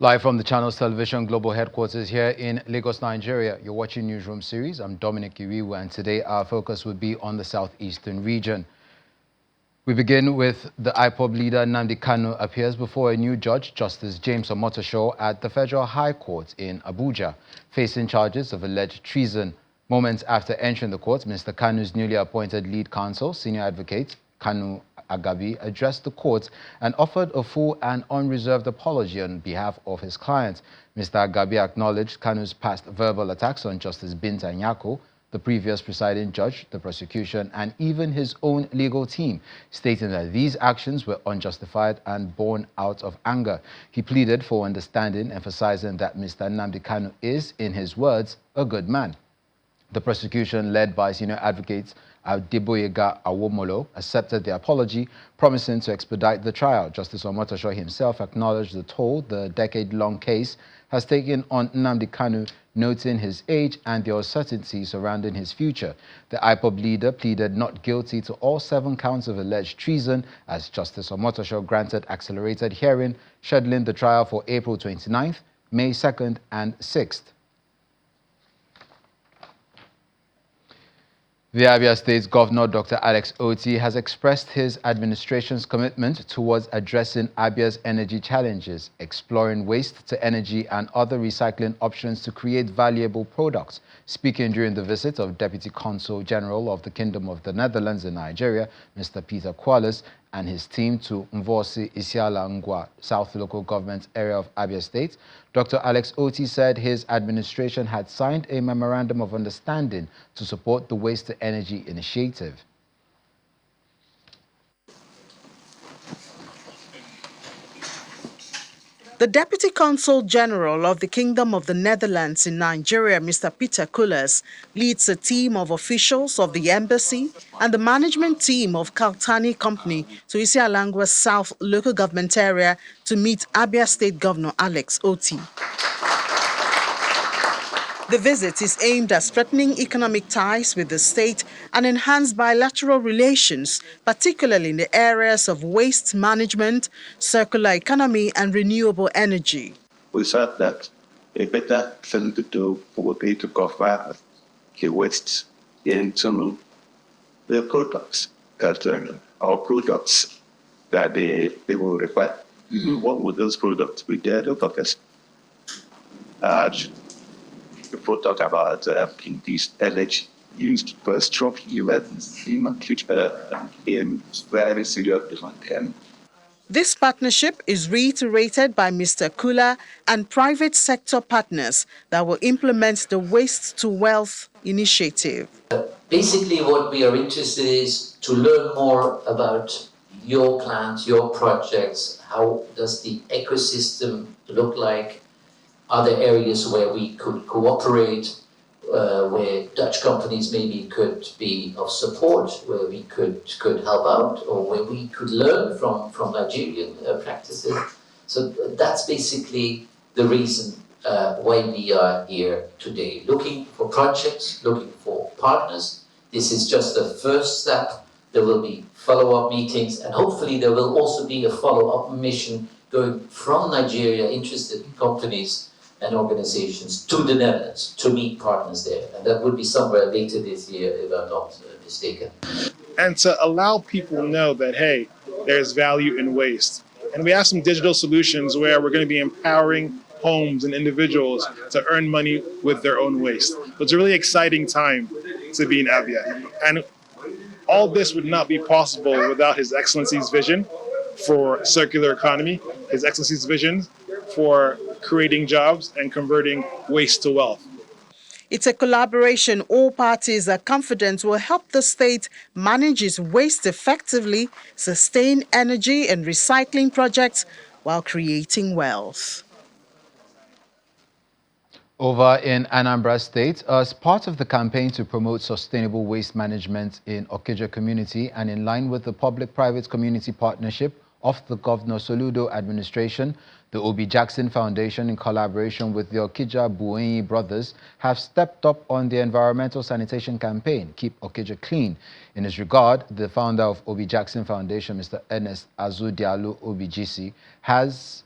Live from the Channels Television Global Headquarters here in Lagos, Nigeria, you're watching Newsroom series. I'm Dominic Iriwu, and today our focus will be on the southeastern region. We begin with the IPOB leader Nnamdi Kanu appears before a new judge, Justice James Omotosho, at the Federal High Court in Abuja, facing charges of alleged treason. Moments after entering the court, Mr. Kanu's newly appointed lead counsel, senior advocate Kanu Agabi, addressed the court and offered a full and unreserved apology on behalf of his client. Mr. Agabi acknowledged Kanu's past verbal attacks on Justice Binta Nyako, the previous presiding judge, the prosecution, and even his own legal team, stating that these actions were unjustified and born out of anger. He pleaded for understanding, emphasizing that Mr. Nnamdi Kanu is, in his words, a good man. The prosecution, led by senior advocates Adeboyega Awomolo, accepted the apology, promising to expedite the trial. Justice Omotosho himself acknowledged the toll the decade-long case has taken on Nnamdi Kanu, noting his age and the uncertainty surrounding his future. The IPOB leader pleaded not guilty to all 7 counts of alleged treason, as Justice Omotosho granted accelerated hearing, scheduling the trial for April 29th, May 2nd, and 6th. The Abia State Governor, Dr. Alex Oti, has expressed his administration's commitment towards addressing Abia's energy challenges, exploring waste to energy and other recycling options to create valuable products. Speaking during the visit of Deputy Consul General of the Kingdom of the Netherlands in Nigeria, Mr. Peter Qualis, and his team to Mvosi Isiala Ngwa, South Local Government area of Abia State, Dr. Alex Oti said his administration had signed a memorandum of understanding to support the Waste to Energy initiative. The Deputy Consul General of the Kingdom of the Netherlands in Nigeria, Mr. Peter Qualis, leads a team of officials of the embassy and the management team of Kaltani Company to Isiala Ngwa South Local Government area to meet Abia State Governor Alex Oti. The visit is aimed at strengthening economic ties with the state and enhance bilateral relations, particularly in the areas of waste management, circular economy, and renewable energy. We thought that a better thing to do would be to cover the waste into the products that they will require. What would those products be? There are focus. People talk about these energy used for stroke events in very serious different. This partnership is reiterated by Mr. Kula and private sector partners that will implement the Waste to Wealth initiative. Basically, what we are interested in is to learn more about your plans, your projects. How does the ecosystem look like? Are there areas where we could cooperate, where Dutch companies maybe could be of support, where we could help out, or where we could learn from Nigerian practices? So that's basically the reason why we are here today, looking for projects, looking for partners. This is just the first step. There will be follow-up meetings, and hopefully there will also be a follow-up mission going from Nigeria, interested companies and organizations, to the Netherlands to meet partners there. And that would be somewhere later this year, if I'm not mistaken. And to allow people to know that, hey, there's value in waste. And we have some digital solutions where we're going to be empowering homes and individuals to earn money with their own waste. So it's a really exciting time to be in Abia. And all this would not be possible without His Excellency's vision for circular economy, His Excellency's vision for creating jobs and converting waste to wealth. It's a collaboration all parties are confident will help the state manage its waste effectively, sustain energy and recycling projects while creating wealth. Over in Anambra State, as part of the campaign to promote sustainable waste management in Okija community and in line with the public-private community partnership of the Governor Soludo administration, the Obi Jackson Foundation, in collaboration with the Okija Buenyi brothers, have stepped up on the environmental sanitation campaign, Keep Okija Clean. In this regard, the founder of Obi Jackson Foundation, Mr. Ernest Azu Diallo Obijisi, has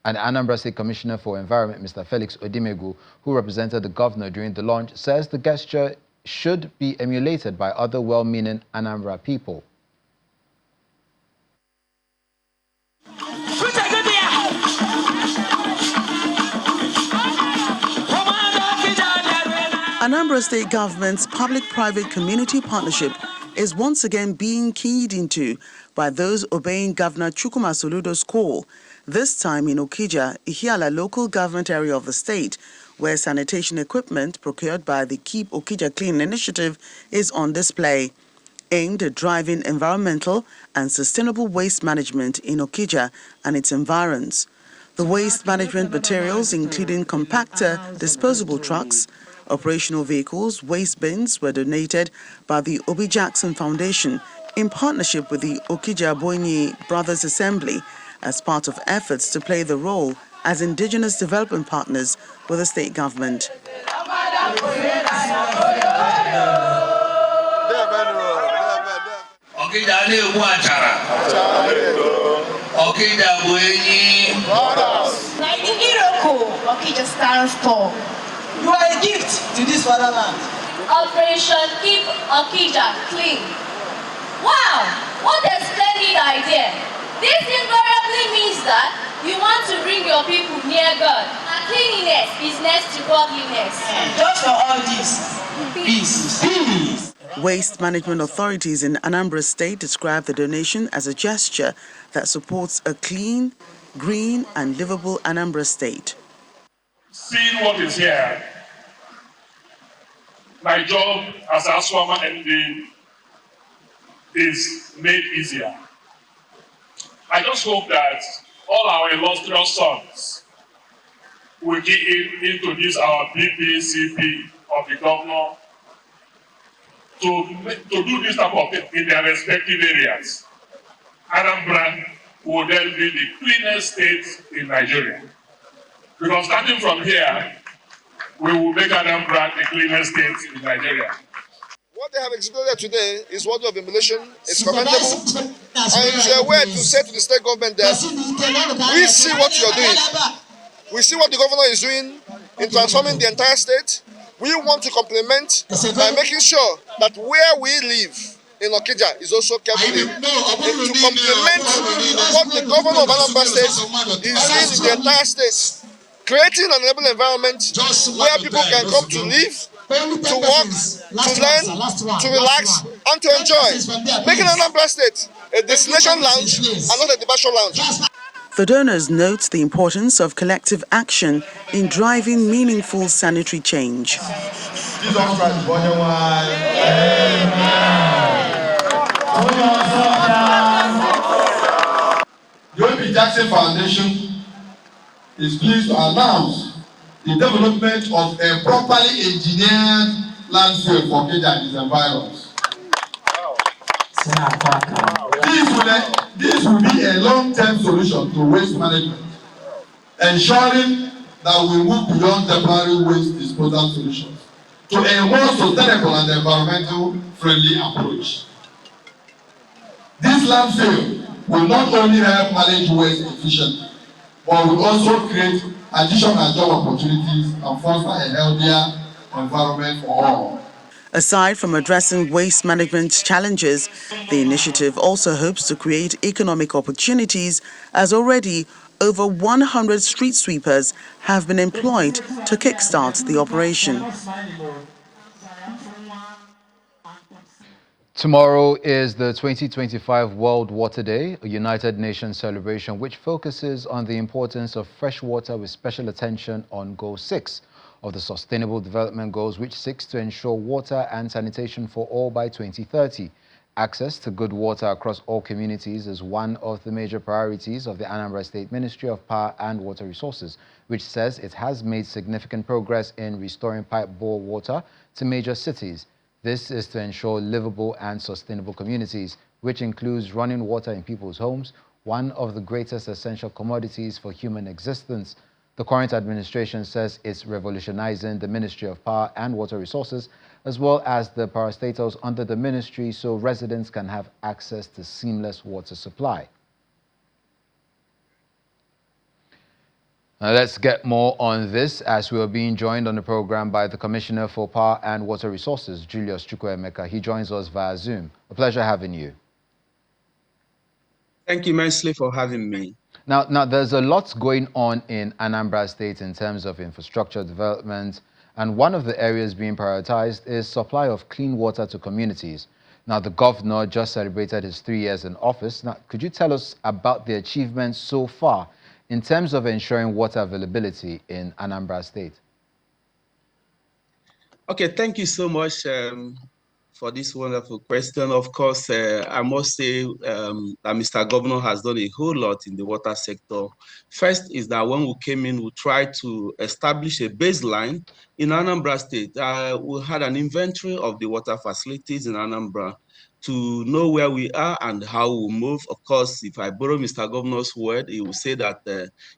And Anambra State Commissioner for Environment, Mr. Felix Odimegu, who represented the governor during the launch, says the gesture should be emulated by other well-meaning Anambra people. Anambra State Government's public-private community partnership is once again being keyed into by those obeying Governor Chukwuma Soludo's call, this time in Okija, Ihiala local government area of the state, where sanitation equipment procured by the Keep Okija Clean initiative is on display, aimed at driving environmental and sustainable waste management in Okija and its environs. The waste management materials, including compactor, disposable trucks, operational vehicles, waste bins, were donated by the Obi Jackson Foundation in partnership with the Okija Boyni Brothers Assembly as part of efforts to play the role as indigenous development partners with the state government. Okija stands tall. You are a gift to this fatherland. Operation Keep Okija Clean. Wow, what a splendid idea. This invariably means that you want to bring your people near God. And cleanliness is next to godliness. Just for all this, peace. Waste management authorities in Anambra State describe the donation as a gesture that supports a clean, green, and livable Anambra State. Seeing what is here, my job as Aswama MD is made easier. I just hope that all our illustrious sons will get into this our BPCP of the governor to do this type of thing in their respective areas. Anambra will then be the cleanest state in Nigeria. Because starting from here, we will make Anambra the cleanest state in Nigeria. What they have exhibited today is worthy of emulation. It's commendable. And it's a way to say to the state government that we see what you're doing. We see what the governor is doing in transforming the entire state. We want to complement by making sure that where we live in Okija is also kept clean. To complement what the governor of Anambra State is doing in the entire state. Creating an enabling environment where people can come to live, to work, to learn, to relax, and to enjoy. Making Anambra State a destination lounge and not a departure lounge. The donors note the importance of collective action in driving meaningful sanitary change. Jesus Christ, the Obi Jackson Foundation is pleased to announce the development of a properly engineered landfill for Okija and its environs. This will be a long-term solution to waste management, ensuring that we move beyond temporary waste disposal solutions to a more sustainable and environmental friendly approach. This landfill will not only help manage waste efficiently, but will also create additional job opportunities and foster a healthier environment for all. Aside from addressing waste management challenges, the initiative also hopes to create economic opportunities, as already over 100 street sweepers have been employed to kickstart the operation. Tomorrow is the 2025 World Water Day, a United Nations celebration which focuses on the importance of fresh water with special attention on Goal 6 of the Sustainable Development Goals, which seeks to ensure water and sanitation for all by 2030. Access to good water across all communities is one of the major priorities of the Anambra State Ministry of Power and Water Resources, which says it has made significant progress in restoring pipe-bore water to major cities. This is to ensure livable and sustainable communities, which includes running water in people's homes, one of the greatest essential commodities for human existence. The current administration says it's revolutionizing the Ministry of Power and Water Resources, as well as the parastatals under the ministry, so residents can have access to seamless water supply. Now let's get more on this as we are being joined on the program by the Commissioner for Power and Water Resources, Julius Chukwuemeka. He joins us via Zoom. A pleasure having you. Thank you immensely for having me. Now, there's a lot going on in Anambra State in terms of infrastructure development, and one of the areas being prioritized is supply of clean water to communities. Now, the governor just celebrated his 3 years in office. Now, could you tell us about the achievements so far in terms of ensuring water availability in Anambra State? Okay, thank you so much for this wonderful question. Of course, I must say that Mr. Governor has done a whole lot in the water sector. First is that when we came in, we tried to establish a baseline in Anambra State. We had an inventory of the water facilities in Anambra to know where we are and how we move. Of course, if I borrow Mr. Governor's word, he will say that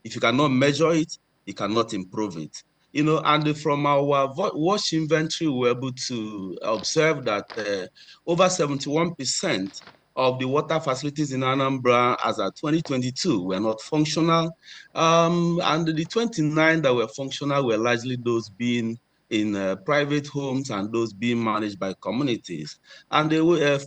if you cannot measure it, you cannot improve it. You know, and from our watch inventory, we were able to observe that over 71% of the water facilities in Anambra as of 2022 were not functional. And the 29 that were functional were largely those being in private homes and those being managed by communities. And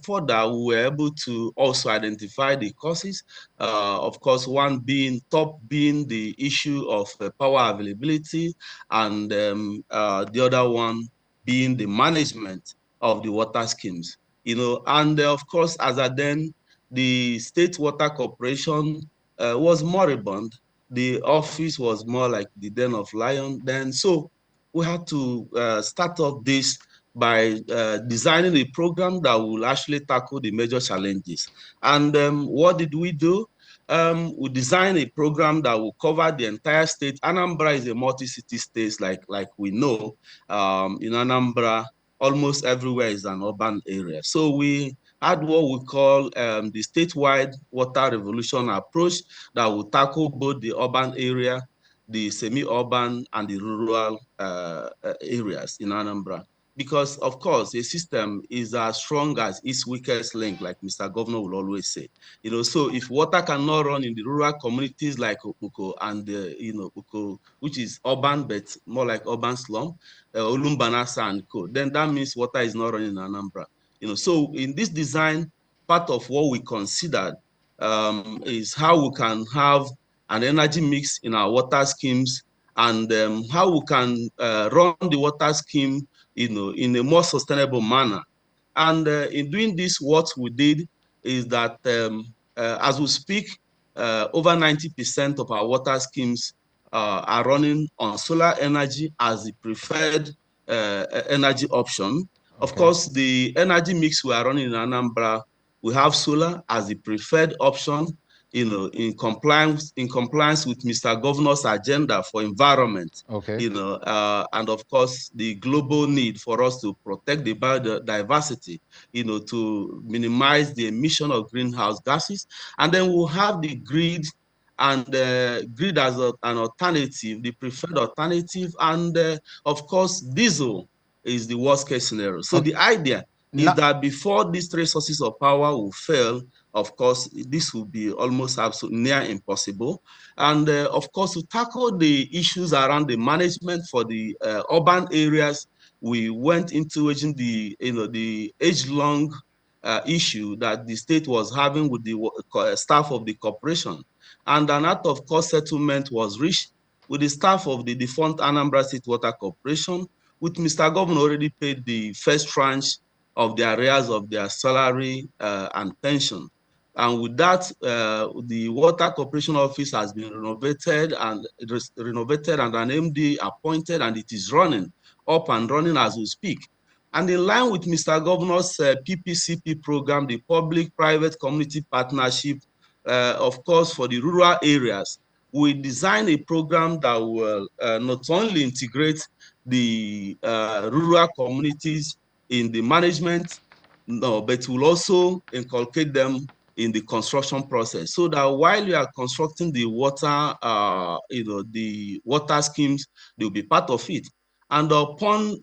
further, we were able to also identify the causes. Of course, one being the issue of power availability, and the other one being the management of the water schemes. You know, and of course, as at then, the State Water Corporation was moribund. The office was more like the den of lions then. So we had to start off this by designing a program that will actually tackle the major challenges. And what did we do? We designed a program that will cover the entire state. Anambra is a multi-city state, like we know. In Anambra, almost everywhere is an urban area. So we had what we call the statewide water revolution approach that will tackle both the urban area, the semi-urban, and the rural areas in Anambra. Because, of course, a system is as strong as its weakest link, like Mr. Governor will always say. You know, so if water cannot run in the rural communities like Okuko and, Uko, which is urban, but more like urban slum, Olumbanasa and Co., then that means water is not running in Anambra. You know, so in this design, part of what we considered is how we can have an energy mix in our water schemes, and how we can run the water scheme, you know, in a more sustainable manner. And in doing this, what we did is that as we speak, over 90% of our water schemes are running on solar energy as the preferred energy option. Okay. Of course, the energy mix we are running in Anambra, we have solar as the preferred option, you know, in compliance with Mr. Governor's agenda for environment. Okay. You know, and of course the global need for us to protect the biodiversity, you know, to minimize the emission of greenhouse gases. And then we'll have the grid, and grid as an alternative, the preferred alternative, and of course diesel is the worst case scenario. So the idea is that before these three sources of power will fail, of course, this will be almost absolutely near impossible. And of course, to tackle the issues around the management for the urban areas, we went into the age-long issue that the state was having with the staff of the corporation. And an act of cost settlement was reached with the staff of the defunct Anambra State Water Corporation, with Mr. Governor already paid the first tranche of the arrears of their salary and pension. And with that, the Water Corporation office has been renovated and an MD appointed, and it is running up and running as we speak. And in line with Mr. Governor's PPCP program, the public-private community partnership, of course, for the rural areas, we designed a program that will not only integrate the rural communities in the management, but will also inculcate them in the construction process, so that while you are constructing the water, the water schemes, they'll be part of it. And upon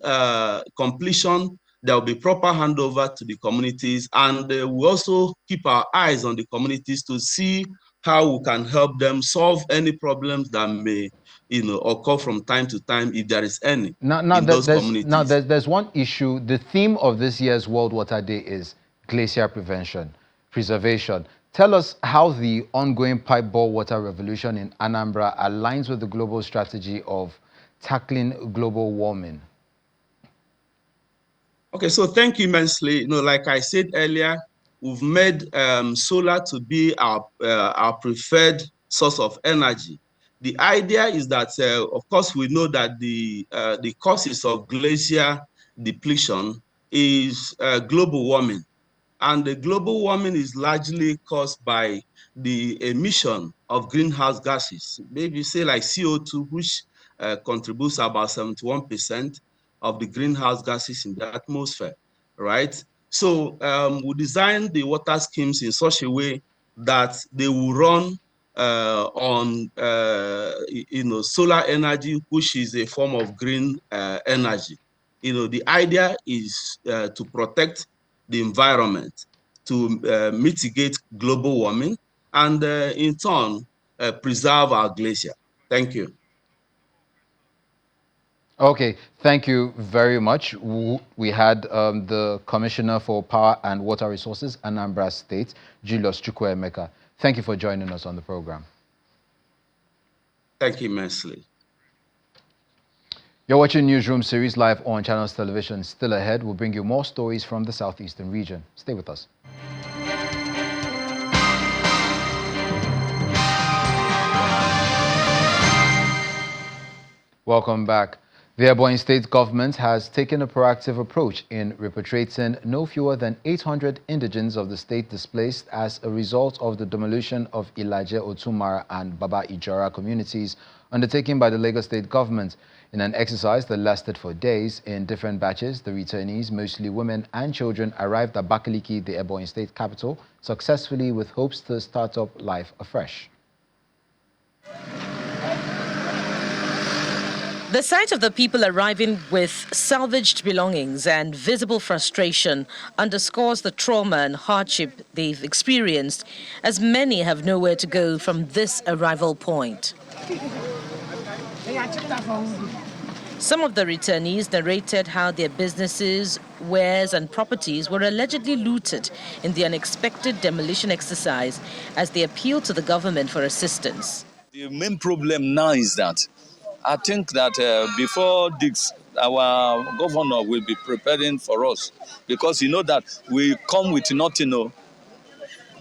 completion, there will be proper handover to the communities, and we also keep our eyes on the communities to see how we can help them solve any problems that may, occur from time to time, if there is any, in those communities. There's one issue. The theme of this year's World Water Day is glacier preservation. Tell us how the ongoing pipe bore water revolution in Anambra aligns with the global strategy of tackling global warming. Okay, so thank you immensely. Like I said earlier, we've made solar to be our preferred source of energy. The idea is that, of course, we know that the causes of glacier depletion is global warming. And the global warming is largely caused by the emission of greenhouse gases, maybe say like CO2, which contributes about 71% of the greenhouse gases in the atmosphere, right? So we designed the water schemes in such a way that they will run on solar energy, which is a form of green energy. The idea is to protect the environment, to mitigate global warming, and in turn, preserve our glacier. Thank you. Okay, thank you very much. We had the Commissioner for Power and Water Resources, Anambra State, Julius Chukwuemeka. Thank you for joining us on the program. Thank you immensely. You're watching Newsroom series live on Channels Television. Still ahead, we'll bring you more stories from the southeastern region. Stay with us. Welcome back. The Ebonyi State government has taken a proactive approach in repatriating no fewer than 800 indigents of the state displaced as a result of the demolition of Ilaje Otumara and Baba Ijora communities undertaken by the Lagos State government. In an exercise that lasted for days in different batches, the returnees, mostly women and children, arrived at Abakaliki, the Ebonyi State capital, successfully with hopes to start up life afresh. The sight of the people arriving with salvaged belongings and visible frustration underscores the trauma and hardship they've experienced, as many have nowhere to go from this arrival point. Some of the returnees narrated how their businesses, wares and properties were allegedly looted in the unexpected demolition exercise as they appealed to the government for assistance. The main problem now is that I think that before this, our governor will be preparing for us, because you know that we come with nothing. No?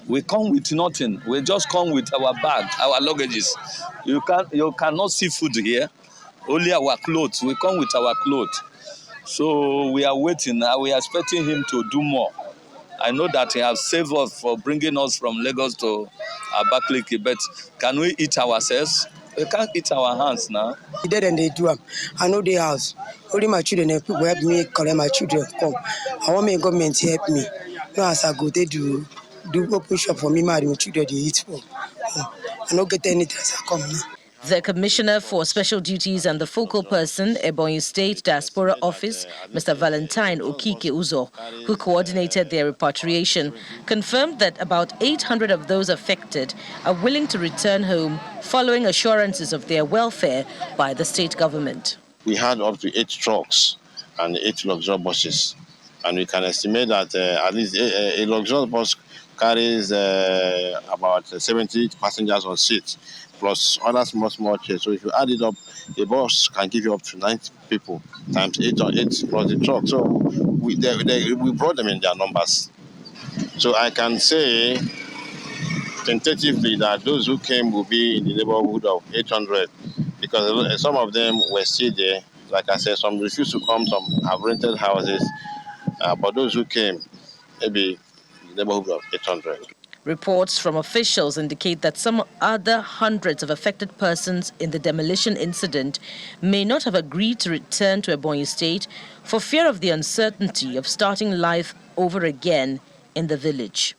We come with nothing. We just come with our bag, our luggages. You cannot see food here. Only our clothes. We come with our clothes. So we are waiting. We are expecting him to do more. I know that he has saved us for bringing us from Lagos to Abakaliki, but can we eat ourselves? We can't eat our hands now. He did and they do them. I know the house. Only my children and people help me collect my children come. I want my government to help me. No, as I go, they do open shop for me, my children they eat for. I don't get anything as I come now. The Commissioner for Special Duties and the focal person, Ebonyi State Diaspora Office, Mr. Valentine Okike Uzo, who coordinated their repatriation, confirmed that about 800 of those affected are willing to return home following assurances of their welfare by the state government. We had up to 8 trucks and 8 luxury buses, and we can estimate that at least a luxury bus carries about 70 passengers on seats, plus other small chairs. So if you add it up, a bus can give you up to 90 people times 8 plus the truck. So we brought them in their numbers. So I can say tentatively that those who came will be in the neighborhood of 800, because some of them were still there. Like I said, some refused to come, some have rented houses, but those who came, maybe in the neighborhood of 800. Reports from officials indicate that some other hundreds of affected persons in the demolition incident may not have agreed to return to Ebonyi State for fear of the uncertainty of starting life over again in the village.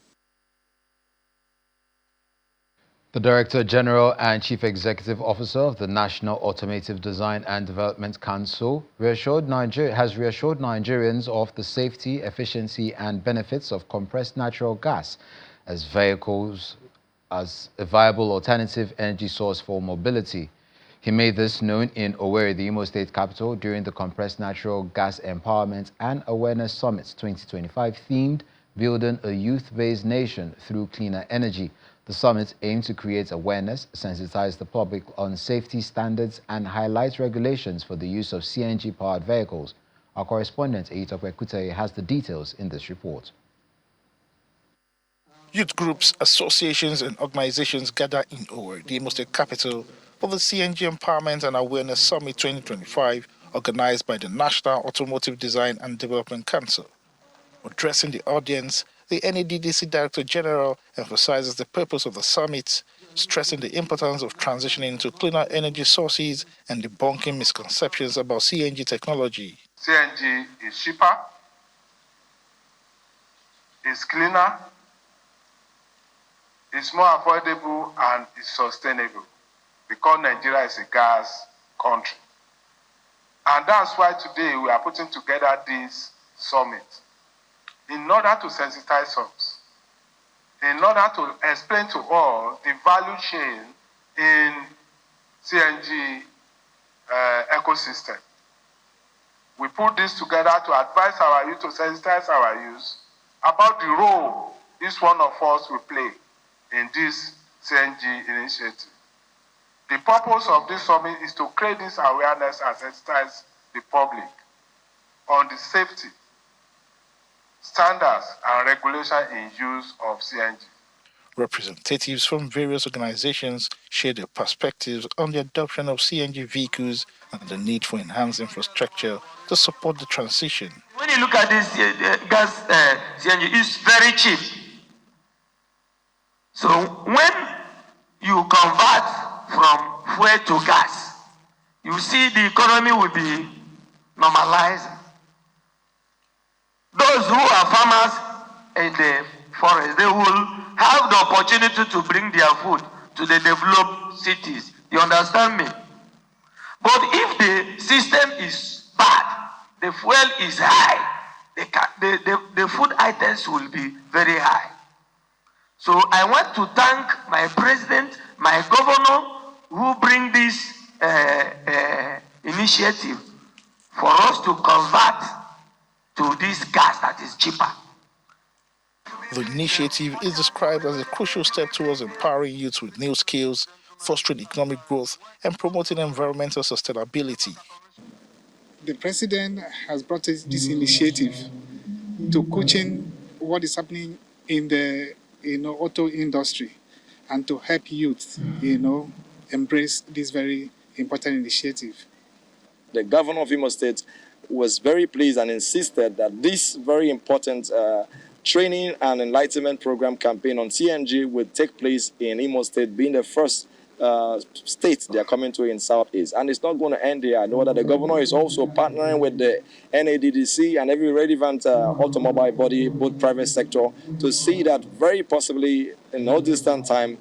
The Director General and Chief Executive Officer of the National Automotive Design and Development Council has reassured Nigerians of the safety, efficiency and benefits of compressed natural gas as vehicles as a viable alternative energy source for mobility. He made this known in Owerri, the Imo State capital, during the Compressed Natural Gas Empowerment and Awareness Summit 2025 themed Building a Youth-Based Nation Through Cleaner Energy. The summit aimed to create awareness, sensitize the public on safety standards, and highlight regulations for the use of CNG-powered vehicles. Our correspondent, Eitokwe Kutaye, has the details in this report. Youth groups, associations, and organizations gather in Owerri, the Imo State capital, for the CNG Empowerment and Awareness Summit 2025, organized by the National Automotive Design and Development Council. Addressing the audience, the NEDDC Director General emphasizes the purpose of the summit, stressing the importance of transitioning to cleaner energy sources and debunking misconceptions about CNG technology. CNG is cheaper, is cleaner, is more affordable, and is sustainable because Nigeria is a gas country. And that's why today we are putting together this summit in order to sensitize us, in order to explain to all the value chain in CNG ecosystem. We put this together to advise our youth, to sensitize our youth about the role each one of us will play in this CNG initiative. The purpose of this summit is to create this awareness and sensitize the public on the safety, standards, and regulation in use of CNG. Representatives from various organizations share their perspectives on the adoption of CNG vehicles and the need for enhanced infrastructure to support the transition. When you look at this gas CNG, it's very cheap. So when you convert from fuel to gas, you see the economy will be normalized. Those who are farmers in the forest, they will have the opportunity to bring their food to the developed cities. You understand me? But if the system is bad, the fuel is high, the food items will be very high. So I want to thank my president, my governor, who bring this initiative for us to convert to this gas that is cheaper. The initiative is described as a crucial step towards empowering youth with new skills, fostering economic growth, and promoting environmental sustainability. The president has brought this initiative to coaching what is happening in the auto industry and to help youth, embrace this very important initiative. The governor of Imo State was very pleased and insisted that this very important training and enlightenment program campaign on CNG would take place in Imo State, being the first state they are coming to in Southeast. And it's not going to end here. I know that the governor is also partnering with the NADDC and every relevant automobile body, both private sector, to see that very possibly in no distant time,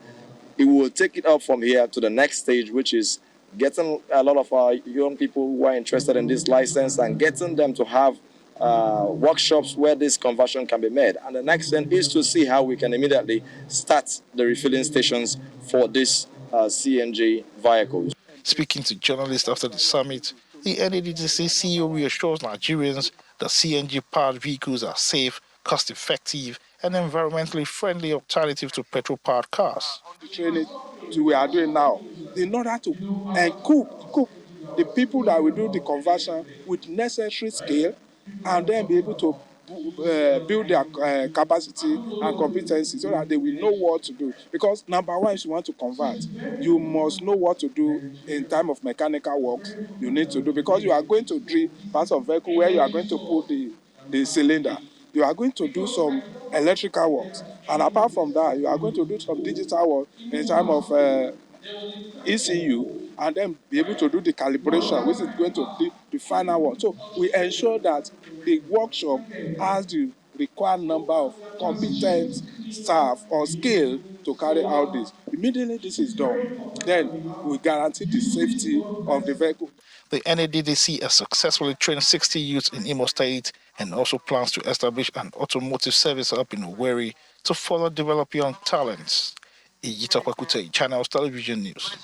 it will take it up from here to the next stage, which is getting a lot of our young people who are interested in this license and getting them to have workshops where this conversion can be made. And the next thing is to see how we can immediately start the refilling stations for these CNG vehicles. Speaking to journalists after the summit, the NADDC CEO reassures Nigerians that CNG-powered vehicles are safe, cost-effective, and environmentally friendly alternative to petrol-powered cars. The training we are doing now in order to equip the people that will do the conversion with necessary skill and then be able to build their capacity and competency so that they will know what to do. Because number one, if you want to convert, you must know what to do in time of mechanical works you need to do, because you are going to drill parts of vehicle where you are going to put the cylinder. You are going to do some electrical works. And apart from that, you are going to do some digital work in time of ECU, and then be able to do the calibration, which is going to be the final one. So we ensure that the workshop has the required number of competent staff or skill to carry out this. Immediately this is done, then we guarantee the safety of the vehicle. The NADDC has successfully trained 60 youths in Imo State and also plans to establish an automotive service hub in Owerri to further develop young talents. Ijitakwakute, Channels Television News.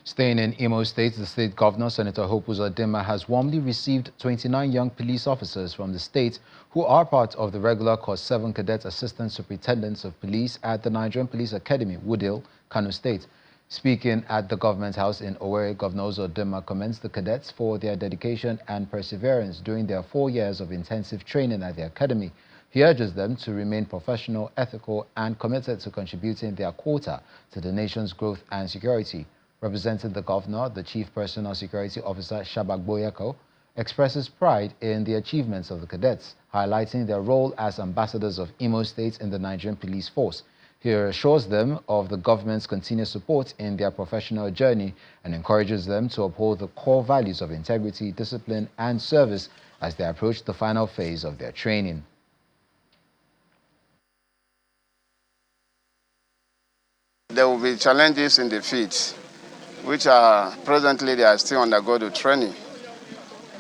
Staying in Imo State, the state governor, Senator Hope Uzodinma, has warmly received 29 young police officers from the state who are part of the regular Course 7 Cadet Assistant Superintendents of Police at the Nigerian Police Academy, Woodhill, Kanu State. Speaking at the Government House in Owerri, Governor Uzodinma commends the cadets for their dedication and perseverance during their 4 years of intensive training at the academy. He urges them to remain professional, ethical, and committed to contributing their quota to the nation's growth and security. Representing the governor, the Chief Personal Security Officer, Shabak Boyako, expresses pride in the achievements of the cadets, highlighting their role as ambassadors of Imo State in the Nigerian police force. He assures them of the government's continued support in their professional journey and encourages them to uphold the core values of integrity, discipline, and service as they approach the final phase of their training. There will be challenges in the field, which are presently they are still undergo the training.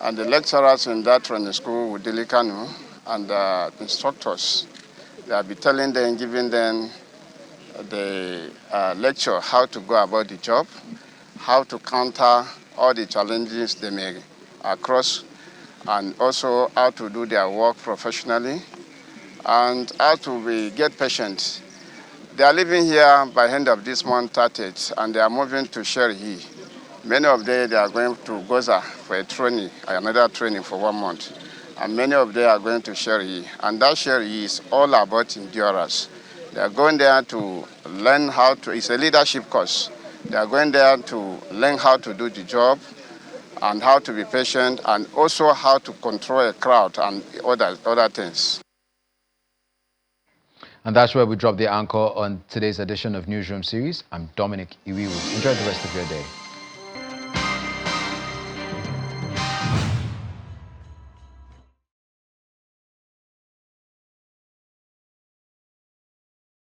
And the lecturers in that training school will deal Kanu and the instructors. They'll be telling them, giving them the lecture how to go about the job, how to counter all the challenges they may cross, and also how to do their work professionally, and how to get patients. They are living here by end of this month 30th, and they are moving to Sherhi. Many of them, they are going to Goza for a training, another training for 1 month. And many of them are going to Sherhi. And that Sherhi is all about endurance. They are going there to learn how to, it's a leadership course. They are going there to learn how to do the job and how to be patient and also how to control a crowd and other things. And that's where we drop the anchor on today's edition of Newsroom Series. I'm Dominic Iwiwu. Enjoy the rest of your day.